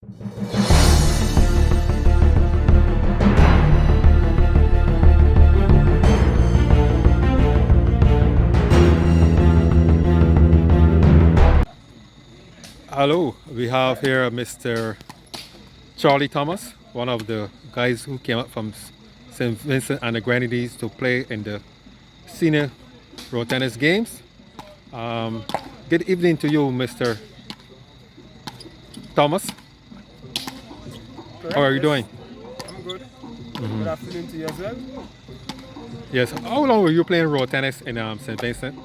Hello, we have here Mr. Charlie Thomas, one of the guys who came up from St. Vincent and the Grenadines to play in the senior road tennis games. Um, Good evening to you, Mr. Thomas. How Correct, are you yes. doing? I'm good. Good afternoon to you as well. Yes. How long were you playing road tennis in St. Vincent?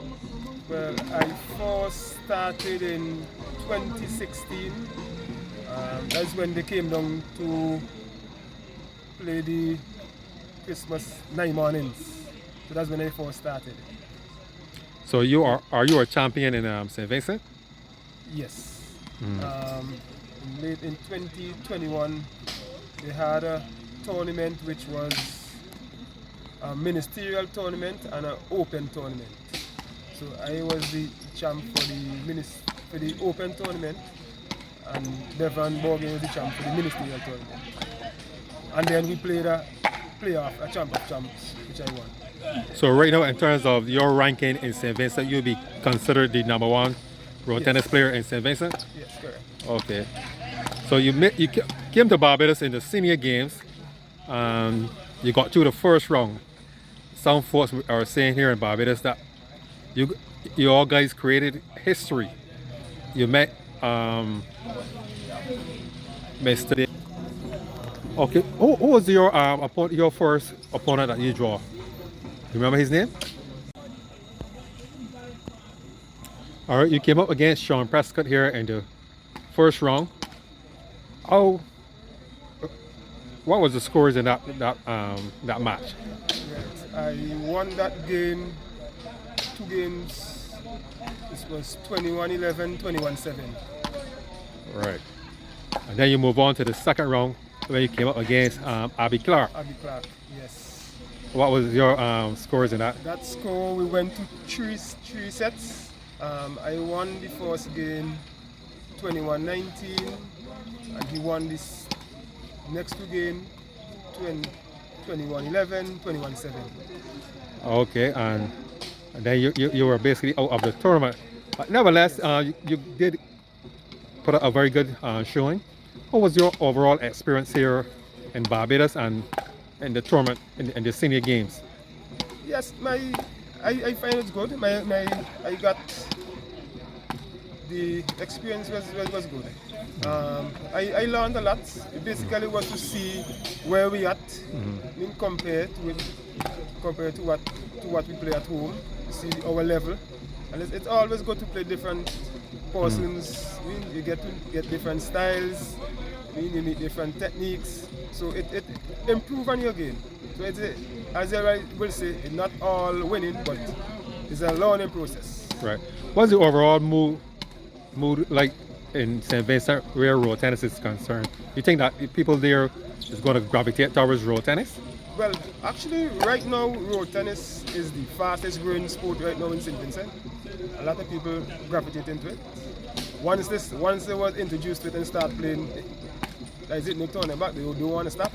Well, I first started in 2016. That's when they came down to play the Christmas night mornings. So that's when I first started. So are you a champion in St. Vincent? Yes. In 2021, they had a tournament which was a ministerial tournament and an open tournament. So I was the champ for the open tournament, and Devon Morgan was the champ for the ministerial tournament. And then we played a playoff, a champ of champs, which I won. So right now, in terms of your ranking in St. Vincent, you'll be considered the number one road Yes. tennis player in St. Vincent? Yes, correct. Okay. So you came to Barbados in the senior games, and you got through the first round. Some folks are saying here in Barbados that you all guys created history. You met Mr. Okay. Who was your your first opponent that you draw? Remember his name? All right. You came up against Sean Prescott here in the first round. Oh, what was the scores in that match? Right. I won that game, two games. This was 21-11, 21-7. Right. And then you move on to the second round where you came up against Abby Clark. Abby Clark, yes. What was your scores in that? That score, we went to three sets. I won the first game 21-19, and he won this next two games 21-11, 21-7. Okay, and then you were basically out of the tournament. But nevertheless, you did put a very good showing. What was your overall experience here in Barbados and in the tournament, in the senior games? Yes, I find it good. I got the experience was good. I learned a lot. It basically was to see where we at, I mean, compared to what we play at home, see our level, and it's always good to play different persons. I mean, you get to get different styles. I mean, you meet different techniques, so it improves on your game. So as I will say, it's not all winning, but it's a learning process. Right. What's the overall mood like in St. Vincent where road tennis is concerned? You think that people there is going to gravitate towards road tennis? Well, actually, right now, road tennis is the fastest growing sport right now in St. Vincent. A lot of people gravitate into it. Once they were introduced to it and start playing, there's no turning back. They don't want to stop.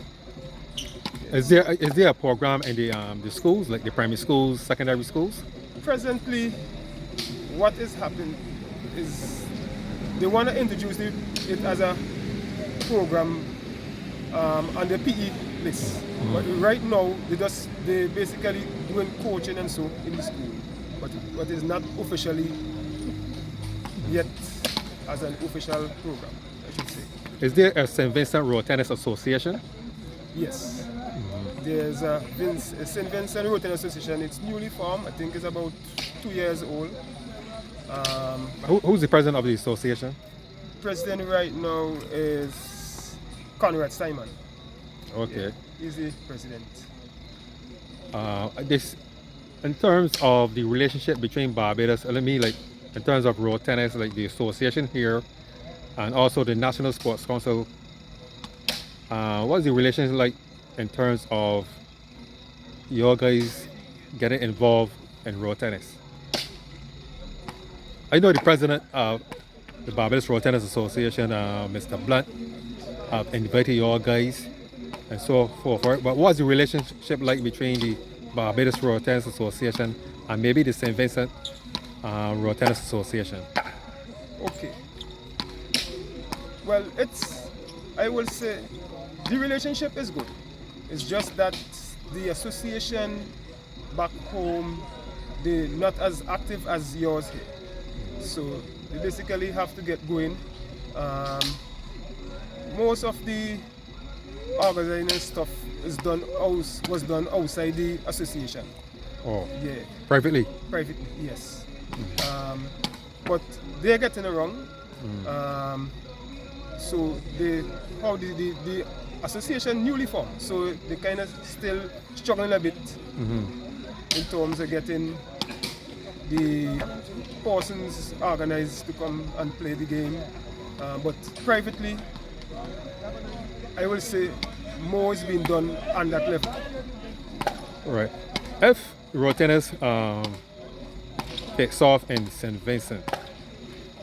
Is there a program in the schools, like the primary schools, secondary schools? Presently, what is happening is they want to introduce it as a program on the PE list. But right now, they basically doing coaching and so in the school, but it's not officially yet as an official program, I should say. Is there a St. Vincent Road Tennis Association? Yes. There's a St. Vincent Road Tennis Association. It's newly formed. I think it's about 2 years old. Who's the president of the association? President right now is Conrad Simon. Okay. Yeah, he's the president. This, in terms of the relationship between Barbados, in terms of road tennis, like the association here, and also the National Sports Council, what's the relationship like in terms of your guys getting involved in road tennis? I know the president of the Barbados Road Tennis Association, Mr. Blunt, have invited your guys and so forth. Right? But what's the relationship like between the Barbados Road Tennis Association and maybe the St. Vincent Road Tennis Association? Okay. Well, I will say, the relationship is good. It's just that the association back home, they're not as active as yours here. So they basically have to get going. Most of the organizing stuff was done outside the association. Oh, Yeah, privately? privately, yes. But they're getting around. So the association newly formed, so they kind of still struggling a bit in terms of getting the persons organized to come and play the game. But privately, I will say more is being done on that level. Right. If road tennis takes off in St. Vincent,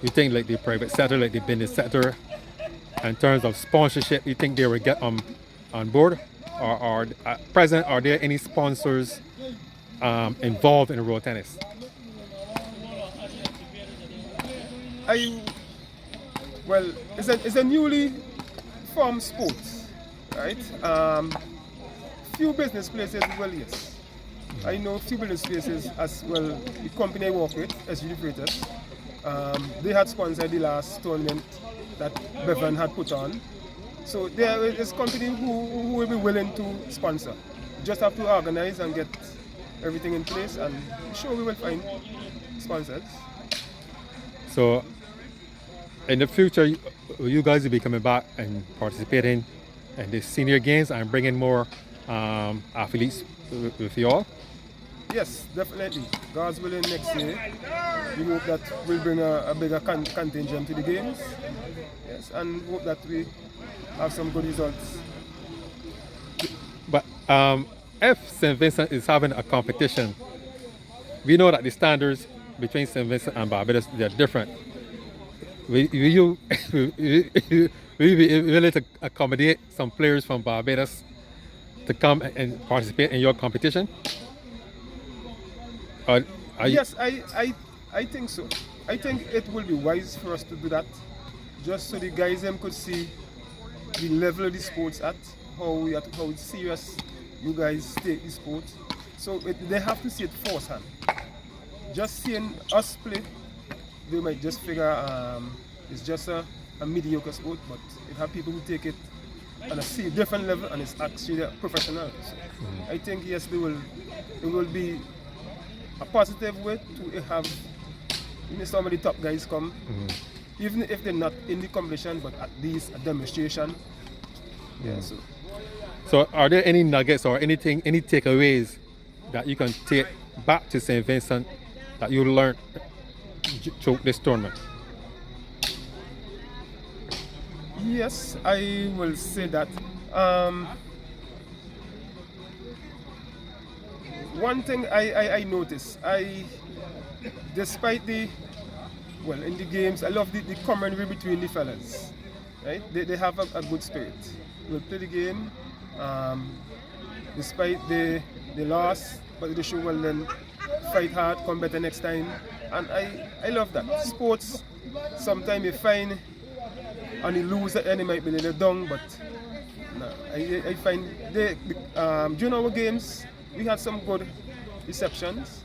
you think like the private sector, like the business sector, in terms of sponsorship, you think they will get on board? Or at present, are there any sponsors involved in road tennis? Well, it's a newly formed sport, right? Few business places, well, yes. I know few business places as well. The company I work with, SG Freightas, they had sponsored the last tournament that Bevan had put on. So there is a company who will be willing to sponsor. Just have to organize and get everything in place, and I'm sure we will find sponsors. So, in the future, you guys will be coming back and participating in the senior games and bringing more athletes with you all? Yes, definitely. God's willing, next year, we hope that we'll bring a bigger contingent to the games. Yes, and hope that we have some good results. But if St. Vincent is having a competition, we know that the standards between St. Vincent and Barbados, they're different. Will you be willing to accommodate some players from Barbados to come and participate in your competition? Yes, I think so. I think it will be wise for us to do that, just so the guys them could see the level of the sports at, how serious you guys take the sport. So they have to see it firsthand. Just seeing us play, they might just figure it's just a mediocre sport, but it have people who take it on a different level, and it's actually professional. So I think yes, it will be a positive way to have some of the top guys come, even if they're not in the competition, but at least a demonstration. Yeah. So are there any nuggets or any takeaways that you can take back to St. Vincent that you learned through this tournament? Yes, I will say that. One thing I noticed, despite in the games, I love the camaraderie between the fellas. Right? They have a good spirit. We'll play the game, despite the loss, but they show well then fight hard, come better next time, and I love that. Sports, sometimes you find on the loser end it might be a little down, but no, I find during our games we had some good receptions,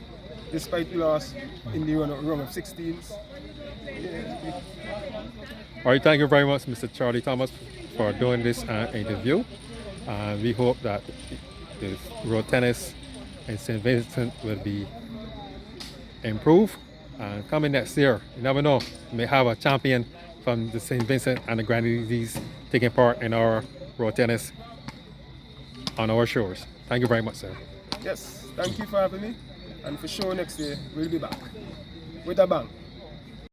despite we lost in the round of 16s. Yeah. All right, thank you very much, Mr. Charlie Thomas, for doing this interview. We hope that the road tennis in St. Vincent will be improved. And coming next year, you never know, we may have a champion from the St. Vincent and the Grenadines taking part in our road tennis on our shores. Thank you very much, sir. Yes, thank you for having me, and for sure next year we'll be back with a bang.